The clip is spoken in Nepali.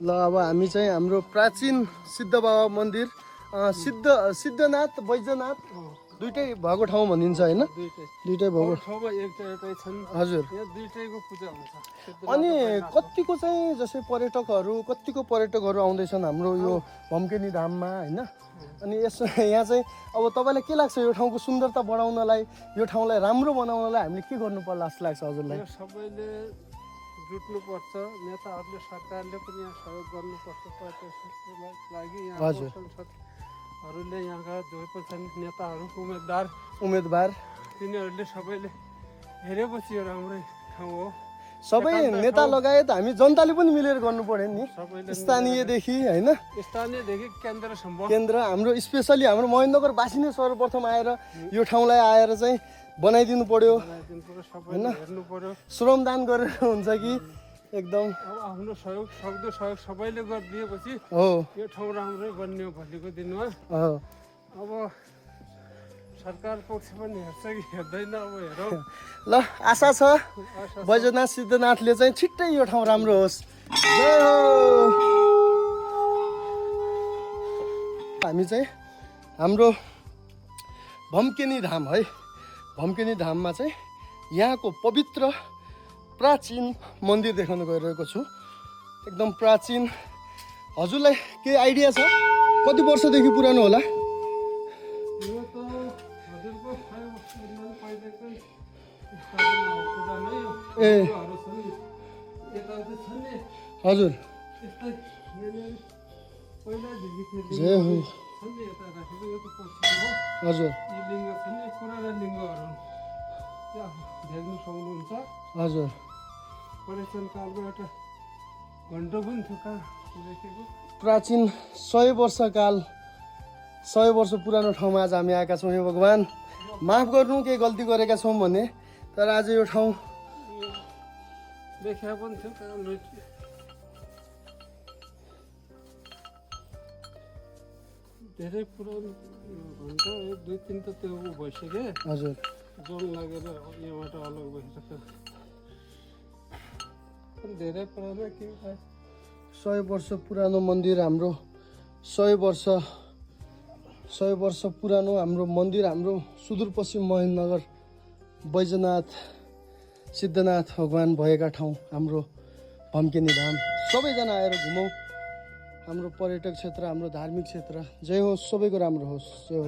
ल अब हामी चाहिँ हाम्रो प्राचीन सिद्ध बाबा मन्दिर सिद्धनाथ बैजनाथ दुइटै भएको ठाउँ भनिन्छ होइन दुइटै भएको हजुर अनि कतिको चाहिँ जस्तै कतिको पर्यटकहरू आउँदैछन् हाम्रो यो भम्केनी धाममा होइन अनि यहाँ चाहिँ अब तपाईँलाई के लाग्छ यो ठाउँको सुन्दरता बढाउनलाई यो ठाउँलाई राम्रो बनाउनलाई हामीले के गर्नु पर्ला जस्तो लाग्छ हजुरलाई सबैले जुट्नुपर्छ नेताहरूले सरकारले पनि यहाँ सहयोग गर्नुपर्छ पर्यटकको लागि यहाँ सांसदहरूले यहाँका जो पनि छन् नेताहरू उम्मेदवार तिनीहरूले सबैले हेरेपछि यो राम्रै ठाउँ हो सबै नेता लगायत हामी जनताले पनि मिलेर गर्नु पर्यो नि स्थानीयदेखि होइन स्थानीयदेखि केन्द्रसम्म केन्द्र हाम्रो स्पेसली हाम्रो महेन्द्रनगर बासी नै सर्वप्रथम आएर यो ठाउँलाई आएर चाहिँ बनाइदिनु पर्यो होइन श्रमदान गरेर हुन्छ कि एकदम अब आफ्नो सक्दो सहयोग सबैले गरिदिएपछि हो यो ठाउँ राम्रै बन्ने हो भोलिको दिनमा अब सरकार पक्ष पनि हेर्छ कि हेर्दैन अब हेरौँ ल आशा छ बैजनाथ सिद्धनाथले चाहिँ छिट्टै यो ठाउँ राम्रो होस् जय हो हामी चाहिँ हाम्रो भम्केनी धाम है भम्केनी धाममा चाहिँ यहाँको पवित्र प्राचीन मन्दिर देखाउन गइरहेको छु एकदम प्राचीन हजुरलाई केही आइडिया छ कति वर्षदेखि पुरानो होला यो त हजुरको 5 वर्षभन्दा पहिलेकै स्थापना हो पुरानै हो ए यता छ नि हजुर यस्तै यहाँनिर पहिलादेखि जय हो छ नि यता राखेको यो त पछि हो हजुर यी लिङ्ग छ नि पुराना लिङ्गहरू त्यहाँ देख्न सक्नुहुन्छ हजुर पर्यटन कालको एउटा घन्टो पनि थियो कहाँ लेखेको प्राचीन 100 वर्ष पुरानो ठाउँमा आज हामी आएका छौँ हे भगवान् माफ गर्नु केही गल्ती गरेका छौँ भने तर आज यो ठाउँ देखा पनि थियो कहाँ धेरै पुरानो घन्टा 1-2-3 त त्यो भइसक्यो हजुर जङ लागेर यहाँबाट अलग भइसक्यो धेरै पुरानो के 100 वर्ष पुरानो मन्दिर हाम्रो 100 वर्ष पुरानो हाम्रो मन्दिर हाम्रो सुदूरपश्चिम महेन्द्रनगर बैजनाथ सिद्धनाथ भगवान् भएका ठाउँ हाम्रो भम्केनी धाम सबैजना आएर घुमौँ हाम्रो पर्यटक क्षेत्र हाम्रो धार्मिक क्षेत्र जय होस् सबैको राम्रो होस् जय होस्